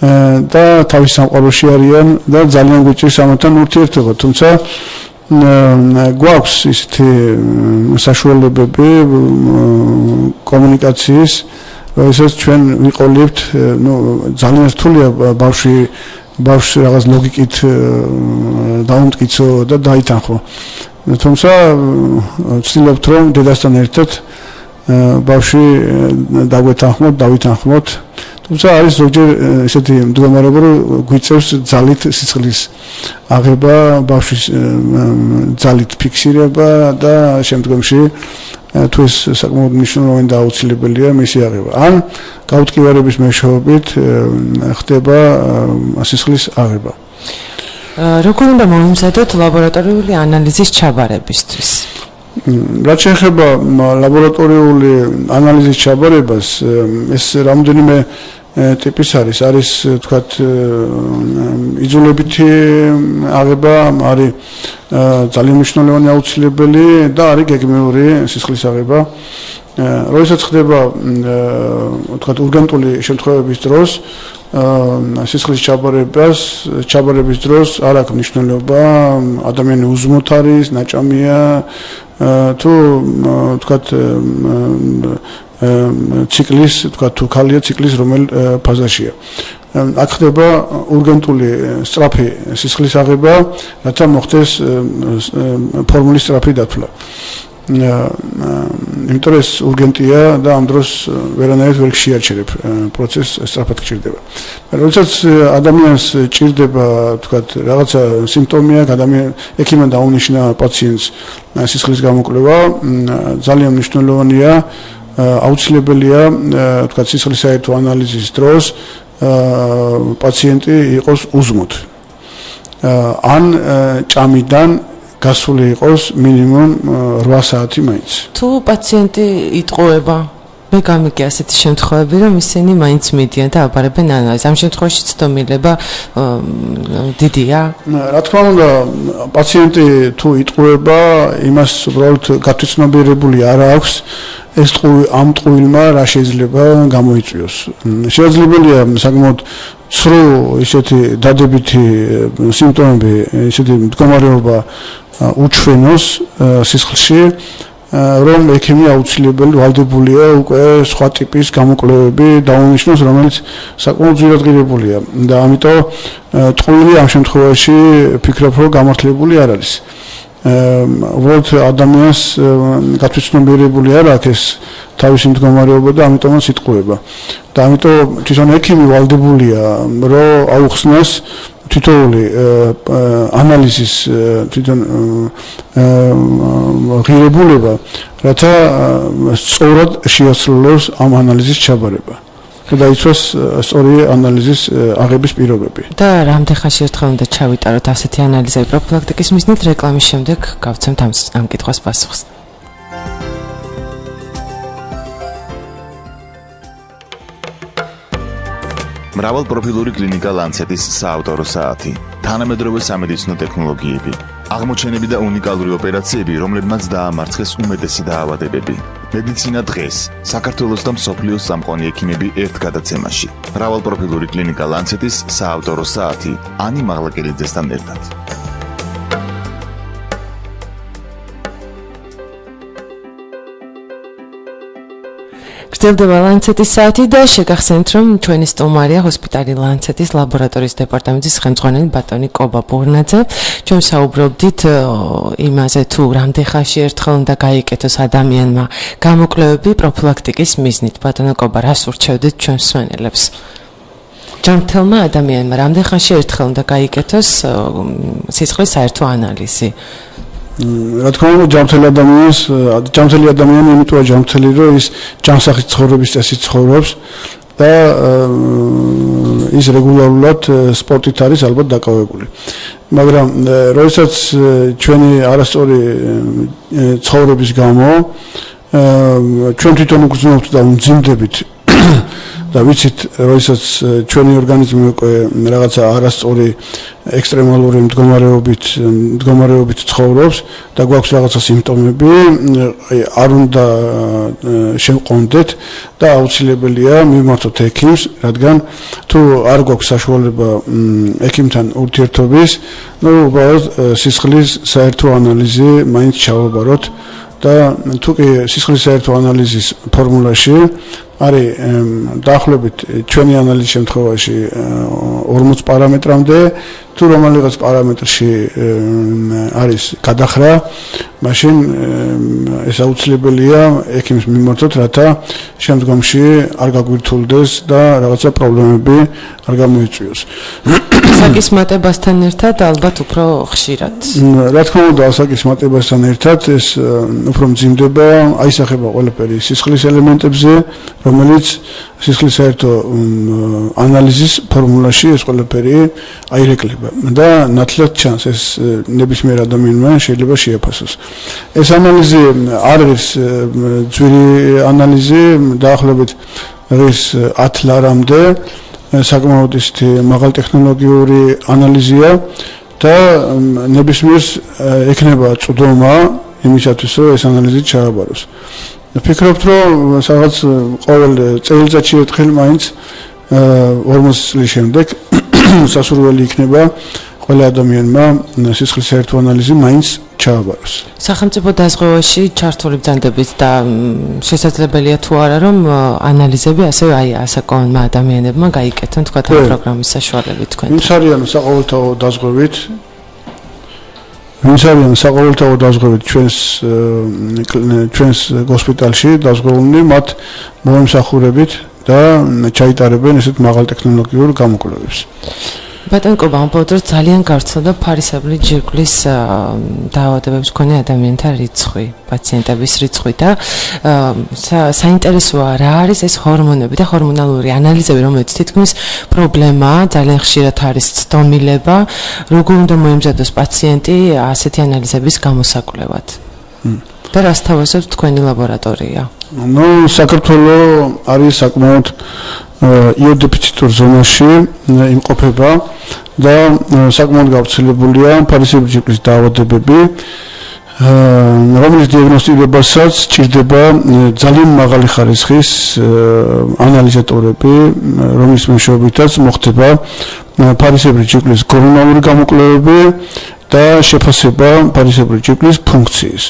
და თავის სამყაროში არიან და ძალიან გვიჭირს ამათთან ურთიერთობა, თუმცა გვაქვს ისეთი საშუალებები კომუნიკაციის, როდესაც ჩვენ ვიყოლებთ, ძალიან რთულია ბავშვს რაღაც ლოგიკით დაუმტკიცო და დაითანხმო. თუმცა ვცდილობთ, რომ დედასთან ერთად ბავშვი დაგვეთანხმოთ, დავითანხმოთ. თუმცა არის ზოგჯერ ესეთი მდგომარეობა, რომ გვიწევს ძალით სიცხლის აღება, ბავშვის ძალით ფიქსირება და შემდგომში თუ ეს საკმაოდ მნიშვნელოვანი და აუცილებელია მისი აღება. ან გაუთქივარების მეშვეობით ხდება სიცხლის აღება. როგორ უნდა მომზადოთ ლაბორატორიული ანალიზის ჩაბარებისთვის? რაც შეეხება ლაბორატორიული ანალიზის ჩაბარებას, ეს რამდენიმე ტიპის არის თქვათ იძულებითი აღება, არის ძალიან მნიშვნელოვანი აუცილებელი და არის გეგმიური სისხლის აღება. როდესაც ხდება თქვათ ურგენტული შემთხვევების დროს სისხლის ჩაბარების დროს არ აქვს მნიშვნელობა ადამიანი უზმოთ არის, ნაჭამია თუ თქვათ ციკლის, თქვათ თუ ქალია ციკლის რომელ ფაზაშია. აქ ხდება ურგენტული სწრაფი სისხლის აღება, რათა მოხდეს ფორმულის სწრაფი დათვლა. იმიტომ რომ ეს урგენტია და ამ დროს ვერანაირად ვერ შეარჩერებ პროცესს სწრაფად გჭირდება. როდესაც ადამიანს ჭირდება თქვათ რაღაცა სიმპტომი აქვს, ექიმმა დაუნიშნა პაციენტს სისხლის გამოკვლევა, ძალიან მნიშვნელოვანია, აუცილებელია თქვათ სისხლის საერთო ანალიზის დროს პაციენტი იყოს უზმოდ. ან ჭამიდან გასული იყოს მინიმუმ 8 საათი მაინც. თუ პაციენტი იტყუება, მე გამიგია ასეთი შემთხვევები, რომ ისინი მაინც მიდიან და აბარებენ ანალიზს. ამ შემთხვევაში ცდომილება დიდია? რა თქმა უნდა, პაციენტი თუ იტყუება, იმას უბრალოდ გათვითცნობიერებული არ აქვს. ეს ამ ტყუილმა რა შეიძლება გამოიწვიოს. შესაძლებელია საკმაოდ ცრუ ისეთი დადებითი სიმპტომები, ისეთი მდგომარეობა უჩვენოს სისხლში, რომ ექიმი აუცილებელი ვალდებულია უკვე სხვა ტიპის გამოკვლევები დაუნიშნოს, რომელიც საკმაოდ ძვირადღირებულია და ამიტომ ტყუილი ამ შემთხვევაში ფიქრობ, რომ გამართლებული არ არის. უბრალოდ ადამიანს გათვითცნობიერებული არ აქვს ეს თავისი მდგომარეობა და ამიტომაც იტყუება. და ამიტომ თვითონ ექიმი ვალდებულია, რომ აუხსნას თითოეული ანალიზის თვითონ ღირებულება, რათა სწორად შეასრულოს ამ ანალიზის ჩაბარება. და იცოს სწორი ანალიზის აღების პირობები. და რამდენ ხანში ერთხელ უნდა ჩავიტაროთ ასეთი ანალიზები პროფილაქტიკის მიზნით? რეკლამის შემდეგ გავცემთ ამ კითხვას პასუხს. მრავალპროფილური კლინიკა ლანცეტის საავტორო საათი, თანამედროვე სამედიცინო ტექნოლოგიები, აღმოჩენები და უნიკალური ოპერაციები, რომლებმაც დაამარცხეს უმეტესი დაავადებები. მედიცინა დღეს, საქართველოს და მსოფლიოს სამყარო ექიმები ერთ გადაცემაში. მრავალპროფილური კლინიკა ლანცეტის საავტორო საათი, ანი მაღლაკელიძესთან ერთად. გრძელდება ლანცეტის საათი და შეგახსენთ, რომ ჩვენი სტუმარია ჰოსპიტალი ლანცეტის ლაბორატორიის დეპარტამენტის ხელმძღვანელი ბატონი კობა ბურნაძე. ჩვენ საუბრობდით იმაზე, თუ რამდენ ხანში ერთხელ უნდა გაიკეთოს ადამიანმა გამოკვლევები პროფილაქტიკის მიზნით. ბატონო კობა, რას ურჩევდით ჩვენ მსმენელებს? ჯანმრთელმა ადამიანმა რამდენ ხანში ერთხელ უნდა გაიკეთოს სისხლის საერთო ანალიზი? რა თქმა უნდა, ჯანმრთელი ადამიანი იმიტოა ჯანმრთელი, რომ ის ჯანსაღის ცხოვრების წესით ცხოვრობს და ის რეგულარულად სპორტით არის ალბათ დაკავებული. მაგრამ როდესაც ჩვენი არასწორი ცხოვრების გამო ჩვენ თვითონ უგრძნობთ და უმძიმდებით და ვიცით, როდესაც ჩვენი ორგანიზმი უკვე რაღაცა არასწორი ექსტრემალური მდგომარეობით ცხოვრობს და გვაქვს რაღაცა სიმპტომები, არ უნდა შევყონდეთ და აუცილებელია მივმართოთ ექიმს, რადგან თუ არ გვაქვს საშუალება ექიმთან ურთიერთობის, უბრალოდ სისხლის საერთო ანალიზი მაინც ჩავაბაროთ და თუ კი სისხლის საერთო ანალიზის ფორმულაში არის დაახლოებით ჩვენი ანალიზის შემთხვევაში 40 პარამეტრამდე, თუ რომელიღაც პარამეტრში არის გადახრა, მაშინ ეს აუცილებელია ექიმს მიმართოთ, რათა შემდგომში არ გაგვირთულდეს და რაღაცა პრობლემები არ გამოიწვიოს. ასაკის მატებასთან ერთად ალბათ უფრო ხშირად. რა თქმა უნდა, ასაკის მატებასთან ერთად ეს უფრო მძიმდება, აისახება ყველაფერი სისხლის ელემენტებზე, რომელიც სისხლის საერთო ანალიზის ფორმულაში ეს ყველაფერი აირეკლება და ნათლად ჩანს, ეს ნებისმიერ ადამიანმა შეიძლება შეაფასოს. ეს ანალიზი არ არის ძვირი ანალიზი, დაახლოებით არის 10 ლარამდე, საკმაოდ ისეთი მაღალტექნოლოგიური ანალიზია და ნებისმიერს ექნება წვდომა იმისათვის, რომ ეს ანალიზი ჩააბაროს. ვფიქრობთ, რომ რაღაც ყოველ წელიწადში ერთხელ მაინც 40 წლის შემდეგ სასურველი იქნება ყველა ადამიანმა სისხლის საერთო ანალიზი მაინც ჩააბაროს. სახელმწიფო დაზღვევაში ჩართული ბრძანდებით და შესაძლებელია თუ არა, რომ ანალიზები ასევე ასაკოვანმა ადამიანებმა გაიკეთონ თქვა პროგრამის საშუალებით თქვენ. ვინც არიან საყოველთაო დაზღვევით ჩვენს ჰოსპიტალში დაზღვეულნი, მათ მოემსახურებით და ჩაიტარებენ ესეთ მაღალტექნოლოგიურ გამოკვლევებს. ბატონ კობა, ამბობთ, ძალიან გავრცელდა ფარისებრი ჯირკვლის დაავადებების მქონე ადამიანთა რიცხვი, პაციენტების რიცხვი და საინტერესოა რა არის ეს ჰორმონები და ჰორმონალური ანალიზები, რომელიც თითქმის პრობლემაა, ძალიან ხშირად არის ცდომილება, როგორ უნდა მოემზადოს პაციენტი ასეთი ანალიზების გამოსაკვლევად. და რას თავაზობთ თქვენი ლაბორატორია? საქართველოს არის საკმაოდ იოდეფიციტურ ზონაში იმყოფება და საკმაოდ გავრცელებულია ფარისებრი ჯირკვლის დაავადებები, რომლის დიაგნოსტირებასაც ჭირდება ძალიან მაღალი ხარისხის ანალიზატორები, რომლის მეშვეობითაც მოხდება ფარისებრი ჯირკვლის გორონალური გამოკვლევები და შეფასება ფარისებრი ჯირკვლის ფუნქციის.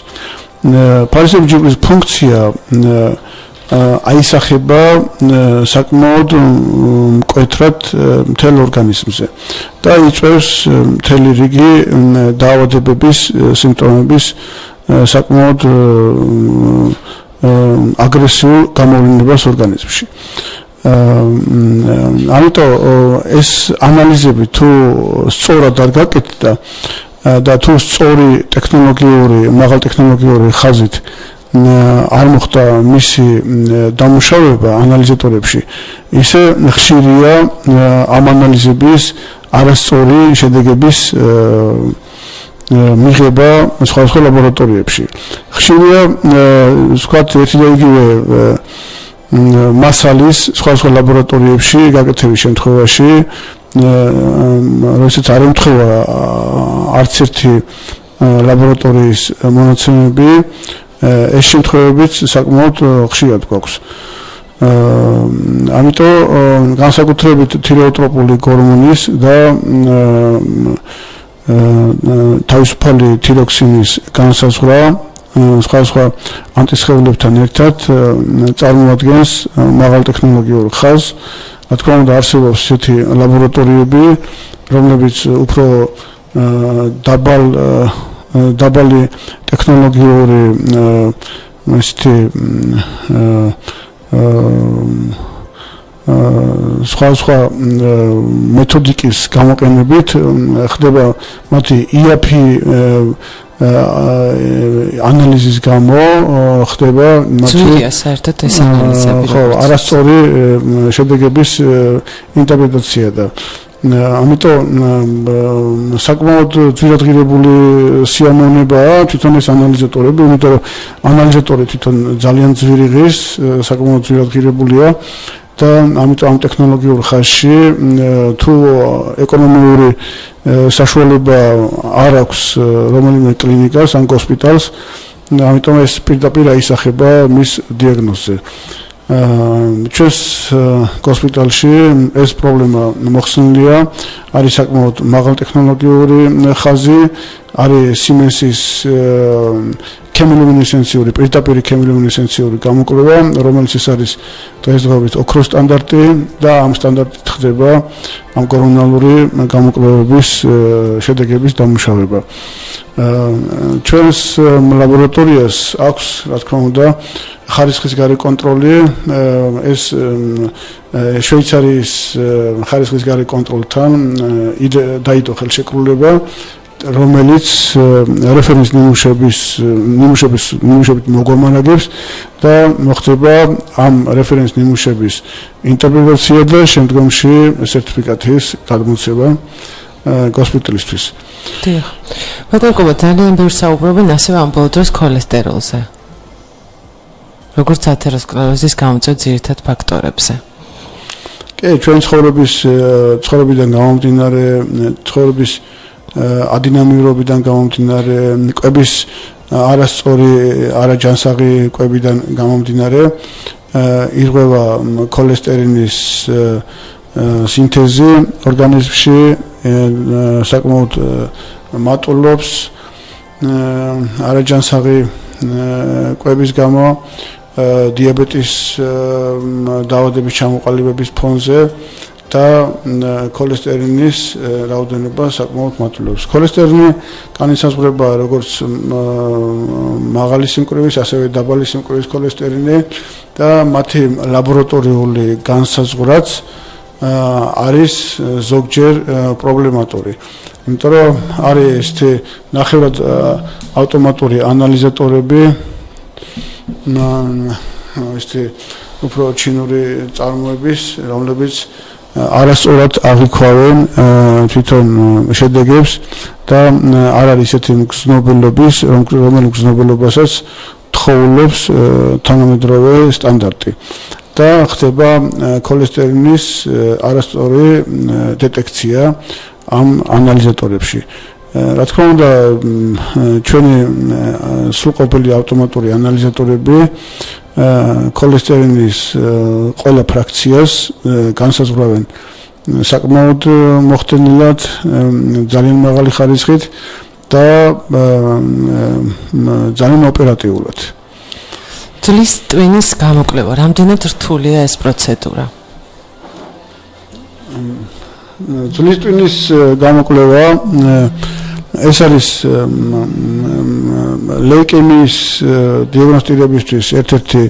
ფარისებრი ჯირკვლის ფუნქცია აისახება საკმაოდ მკვეთრად მთელ ორგანიზმზე და იწვევს მთელი რიგი დაავადებების სიმპტომების საკმაოდ აგრესიულ გამოვლენებას ორგანიზმში. ამიტომ ეს ანალიზები თუ სწორად არ გაკეთდა და თუ სწორი ტექნოლოგიური, მაღალტექნოლოგიური ხაზით არ მოხდა მისი დამუშავება ანალიზატორებში, ისე ხშირია ამ ანალიზების არასწორი შედეგების მიღება სხვადასხვა ლაბორატორიებში. ხშირია ვთქვათ ერთი და იგივე მასალის სხვადასხვა ლაბორატორიებში გაკეთების შემთხვევაში, როდესაც არ ემთხვევა არც ერთი ლაბორატორიის მონაცემები, ეს შემთხვევებიც საკმაოდ ხშირად გვაქვს. ამიტომ განსაკუთრებით თირეოტროპული გორმონის და თავისუფალი თიროქსინის განსაზღვრა სხვადასხვა ანტისხეულებთან ერთად წარმოადგენს მაღალტექნოლოგიურ ხაზს. რა თქმა უნდა, არსებობს ესეთი ლაბორატორიები, რომლებიც უფრო დაბალი ტექნოლოგიური ესეთი სხვა მეთოდიკის გამოყენებით ხდება მათი IAPI ანალიზის გამო ხდება მათი საერთოდ ეს ანალიზები ხო არასწორი შედეგების ინტერპრეტაცია და ამიტომ საკმაოდ ძვირადღირებული სიამოვნებაა თვითონ ეს ანალიზატორები, იმიტომ რომ ანალიზატორი თვითონ ძალიან ძვირი ღირს, საკმაოდ ძვირადღირებულია და ამიტომ ამ ტექნოლოგიურ ხაზში თუ ეკონომიური საშუალება არ აქვს რომელიმე კლინიკას ან ჰოსპიტალს, ამიტომ ეს პირდაპირ აისახება მის დიაგნოზზე. ჩვენს ჰოსპიტალში ეს პრობლემა მოხსნილია, არის საკმაოდ მაღალტექნოლოგიური ხაზი, არის Siemens-ის ქემილიუმინესენციური, პირდაპირ ქემილიუმინესენციური გამოკვლევა, რომელიც არის დღესდღეობით ოქროს სტანდარტი და ამ სტანდარტით ხდება ამ კორონალური გამოკვლევების შედეგების დამუშავება. ჩვენს ლაბორატორიას აქვს, რა თქმა უნდა, ხარისხისგარე კონტროლი, ეს შვეიცარიის ხარისხისგარე კონტროლთან დაიდო ხელშეკრულება, რომელიც რეფერენს ნიმუშებით მოგვამანაგებს და მოხდება ამ რეფერენს ნიმუშების ინტერპრეტაცია და შემდგომში სერტიფიკატის გადმოცემა ჰოსპიტალისთვის. დიახ. ბატონო, ძალიან ბევრ საუბრობენ ასევე ამ ბოლო დროს ქოლესტეროლზე. როგორც ათეროსკლეროზის გამოწვევ ძირითად ფაქტორებზე. კი, ჩვენ ცხოვრებიდან გამომდინარე, ცხოვრების ადინამიურობიდან გამომდინარე, კვების არასწორი, არაჯანსაღი კვებიდან გამომდინარე, ირღვევა ქოლესტერინის სინთეზი ორგანიზმში, საკმაოდ მატულობს არაჯანსაღი კვების გამო, დიაბეტის დაავადების ჩამოყალიბების ფონზე და ქოლესტერინის რაოდენობა საკმაოდ მატულობს. ქოლესტერინი განისაზღვრება როგორც მაღალი სიმკვრივის, ასევე დაბალი სიმკვრივის ქოლესტერინი და მათი ლაბორატორიული განსაზღვრაც არის ზოგჯერ პრობლემატური. იმიტომ რომ არის ესეთი ნახევრად ავტომატური ანალიზატორები, ესეთი უფრო ჩინური წარმოების, რომლებიც არასწორად აღიქვავენ თვითონ შედეგებს და არ არის ესეთი მგზნობელობის, რომელიც მგზნობელობასაც თხოვლობს თანამედროვე სტანდარტი. და ხდება ქოლესტერინის არასწორი დეტექცია ამ ანალიზატორებში. რა თქმა უნდა, ჩვენი სრულყოფილი ავტომატური ანალიზატორები ქოლესტერინის ყველა ფრაქციას განსაზღვრავენ საკმაოდ მოხდენილად, ძალიან მაღალი ხარისხით და ძალიან ოპერატიულად. ძვლის ტვინის გამოკვლევა, რამდენად რთულია ეს პროცედურა? ძვლის ტვინის გამოკვლევა ეს არის ლეიკემიის დიაგნოსტირებისთვის ერთ-ერთი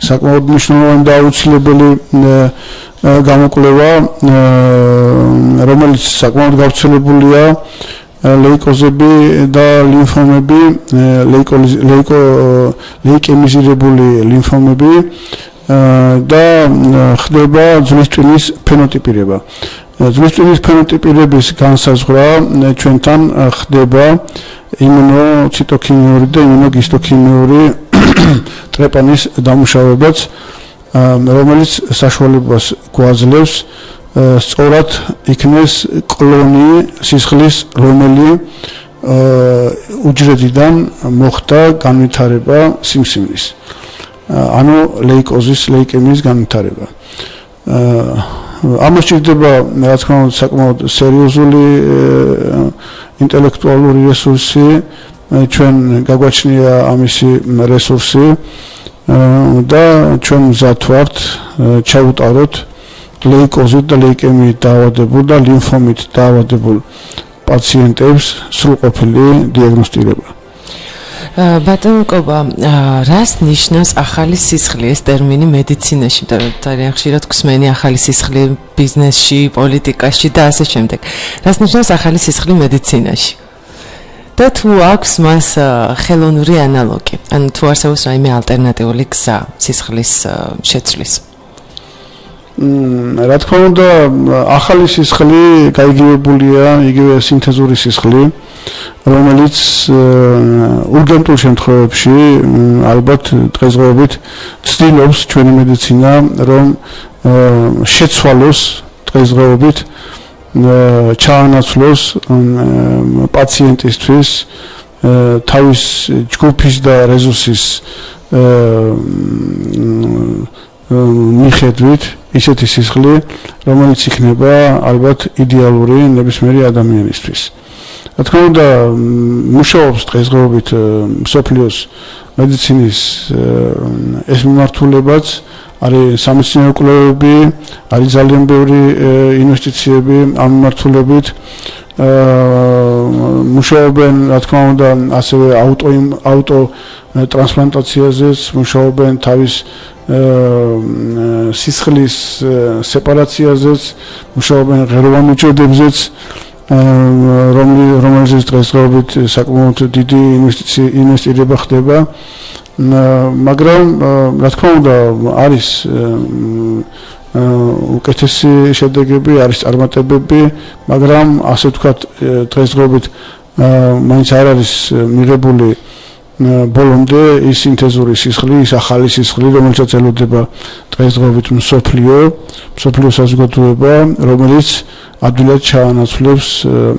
საკმაოდ მნიშვნელოვანი და აუცილებელი გამოკვლევა, რომელიც საკმაოდ გავრცელებულია ლეიკოზები და ლიმფომები, ლეიკემიზირებული ლიმფომები და ხდება ძვლის ტვინის ფენოტიპირება. ძვლის ტვინის ფენოტიპირების განსაზღვრა ჩვენთან ხდება იმუნოციტოქიმიური და იმუნოგისტოქიმიური ტრეპანის დამუშავებაც, რომელიც საშუალებას გვაძლევს სწორად იქნეს კლონი სისხლის, რომელიც უჯრედიდან მოხდა განვითარება სიმსივნის. ანუ ლეიკოზის, ლეიკემიის განვითარება. ამას ჭირდება, რა თქმა უნდა, საკმაოდ სერიოზული ინტელექტუალური რესურსი, ჩვენ გაგვაჩნია ამისი რესურსი და ჩვენ მზად ვართ ჩავუტაროთ ლეიკოზით და ლეიკემიით დაავადებულ და ლიმფომით დაავადებულ პაციენტებს სრულყოფილი დიაგნოსტირება. ბატონო კობა, რას ნიშნავს ახალი სისხლი ეს ტერმინი მედიცინაში? ძალიან ხშირად გვსმენი ახალი სისხლი ბიზნესში, პოლიტიკაში და ასე შემდეგ. რას ნიშნავს ახალი სისხლი მედიცინაში? და თუ აქვს მას ხელოვნური ანალოგი, ანუ თუ არსებობს რაიმე ალტერნატიული გზა სისხლის შეცვლის? რა თქმა უნდა, ახალი სისხლი გაიგივებულია, იგივე სინთეზური სისხლი, რომელიც ურგენტულ შემთხვევებში ალბათ დღესდღეობით ცდილობს ჩვენი მედიცინა, რომ შეცვალოს დღესდღეობით ჩაანაცვლოს პაციენტისთვის თავის ჯგუფის და რესურსის მიხედვით ისეთი სისხლი, რომელიც იქნება ალბათ იდეალური ნებისმიერი ადამიანისთვის. რა თქმა უნდა, მუშაობს დღესდღეობით მსოფლიოს მედიცინის ეს მიმართულებაც, არის სამეცნიერო კვლევები, არის ძალიან ბევრი ინვესტიციები ამ მიმართულებით. მუშაობენ, რა თქმა უნდა, ასევე აუტო ტრანსპლანტაციაზეც, მუშაობენ თავის სისხლის სეპარაციაზეც, მუშაობენ ღეროვან უჯრედებზეც, რომელზეც დღესდღეობით საკმაოდ დიდი ინვესტირება ხდება. მაგრამ რა თქმა უნდა, არის უკეთესი შედეგები, არის წარმატებები, მაგრამ ასე ვთქვათ, დღესდღეობით მაინც არ არის მიღებული ბოლომდე ის სინთეზური სისხლი, ის ახალი სისხლი, რომელსაც ელოდება დღესდღეობით მსოფლიო საზოგადოება, რომელიც ადვილად ჩაანაცვლებს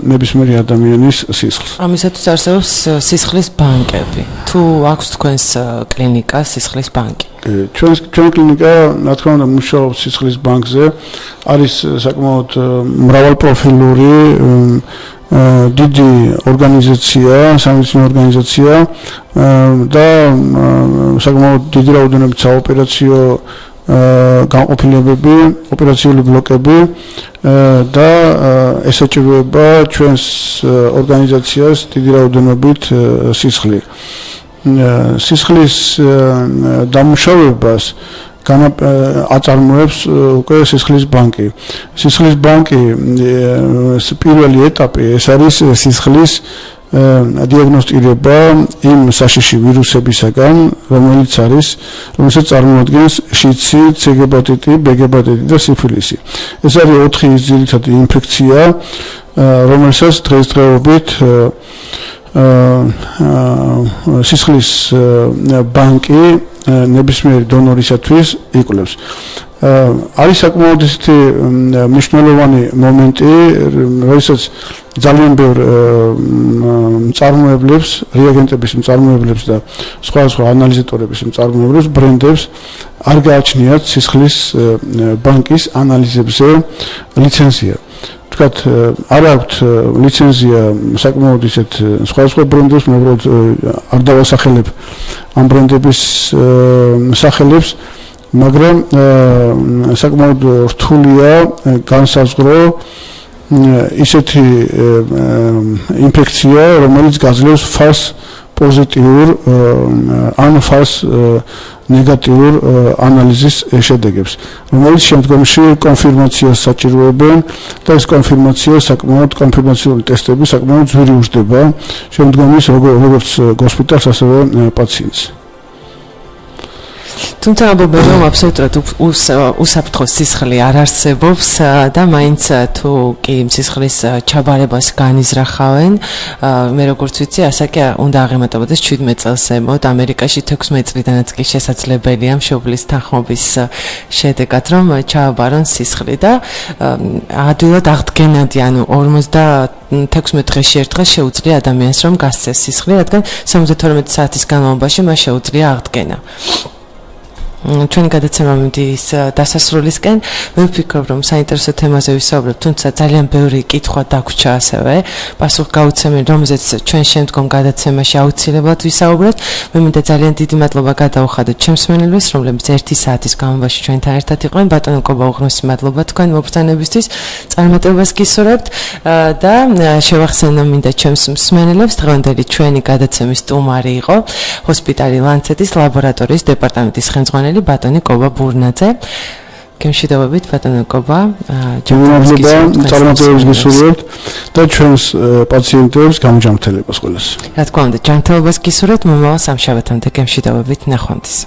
ნებისმიერი ადამიანის სისხლს. ამისათვის არსებობს სისხლის ბანკები. თუ აქვს თქვენს კლინიკა სისხლის ბანკი? ჩვენ კლინიკა, რა თქმა უნდა, მუშაობს სისხლის ბანკზე, არის საკმაოდ მრავალპროფილური დიდი ორგანიზაცია, სამეცნიერო ორგანიზაცია და საკმაოდ დიდი რაოდენობით საოპერაციო განყოფილებები, ოპერაციული ბლოკები და ესაჭიროება ჩვენს ორგანიზაციას დიდი რაოდენობით სისხლი. სისხლის დამუშავებას აწარმოებს უკვე სისხლის ბანკი. სისხლის ბანკი პირველი ეტაპი ეს არის სისხლის დიაგნოსტირება იმ საშიში ვირუსებისაგან, რომელსაც წარმოადგენს შიცი, C ჰეპატიტი, B ჰეპატიტი და სიფილისი. ეს არის 4 ძირითადი ინფექცია, რომელსაც დღესდღეობით სისხლის ბანკი ნებისმიერი დონორისათვის იკვლევს. არის საკმაოდ ისეთი მნიშვნელოვანი მომენტი, როდესაც ძალიან ბევრ მწარმოებლებს, რეაგენტების მწარმოებლებს და სხვა ანალიზატორების მწარმოებლებს, ბრენდებს არ გააჩნიათ სისხლის ბანკის ანალიზებზე ლიცენზია. თქვათ, არ აქვთ ლიცენზია საკმაოდ ისეთ სხვა ბრენდებს, მე უბრალოდ არ დავასახელებ ამ ბრენდების სახელებს, მაგრამ საკმაოდ რთულია განსაზღვრო ისეთი ინფექცია, რომელიც გაძლევს false პოზიტიურ ან false ნეგატიურ ანალიზის შედეგებს, რომელიც შემდგომში კონფირმაციას საჭიროებენ და ეს კონფირმაცია საკმაოდ კონფირმაციული ტესტები საკმაოდ ძვირი უждდება შემდგომის როგორც ჰოსპიტალს, ასევე პაციენტს. თუმცა ამბობენ, რომ აბსოლუტურად უსაფრთხო სისხლი არ არსებობს და მაინც თუ კი სისხლის ჩაბარებას განიზრახავენ, მე როგორც ვიცი, ასაკი უნდა აღემატებოდეს 17 წელს ემოთ. ამერიკაში 16 წლიდანაც კი შესაძლებელია მშობლის თანხმობის შედეგად, რომ ჩააბარონ სისხლი და ადვილად აღდგენადი, ანუ 56 დღეში ერთხელ შეუძლია ადამიანს რომ გასცეს სისხლი, რადგან 72 საათის განმავლობაში მას შეუძლია აღდგენა. ჩვენი გადაცემა მიდის დასასრულისკენ. მე ვფიქრობ, რომ საინტერესო თემაზე ვისაუბრებთ, თუმცა ძალიან ბევრი კითხვა დაგვრჩა ასევე პასუხგაუცემელი, რომელზეც ჩვენ შემდგომ გადაცემაში აუცილებლად ვისაუბრებთ. მე მინდა ძალიან დიდი მადლობა გადაუხადოთ ჩემს მსმენელებს, რომლებიც 1 საათის განმავლობაში ჩვენთან ერთად იყვნენ. ბატონო კობა, უღრმესი მადლობა თქვენ მობრძანებისთვის. წარმატებას გისურვებთ და შევახსენო მინდა ჩემს მსმენელებს, დღევანდელი ჩვენი გადაცემის სტუმარი იყო ჰოსპიტალი ლანცეტის ლაბორატორიის დეპარტამენტის ხელმძღვანელი ბატონი კობა ბურნაძე. გემშვიდობებით ბატონო კობა, წარმატებებს გისურვებთ და ჩვენს პაციენტებს გამოჯანმრთელებას ყველას. რა თქმა უნდა, ჯანმრთელობას გისურვებთ მომავალ სამშაბათამდე. გემშვიდობებით, ნახვამდის.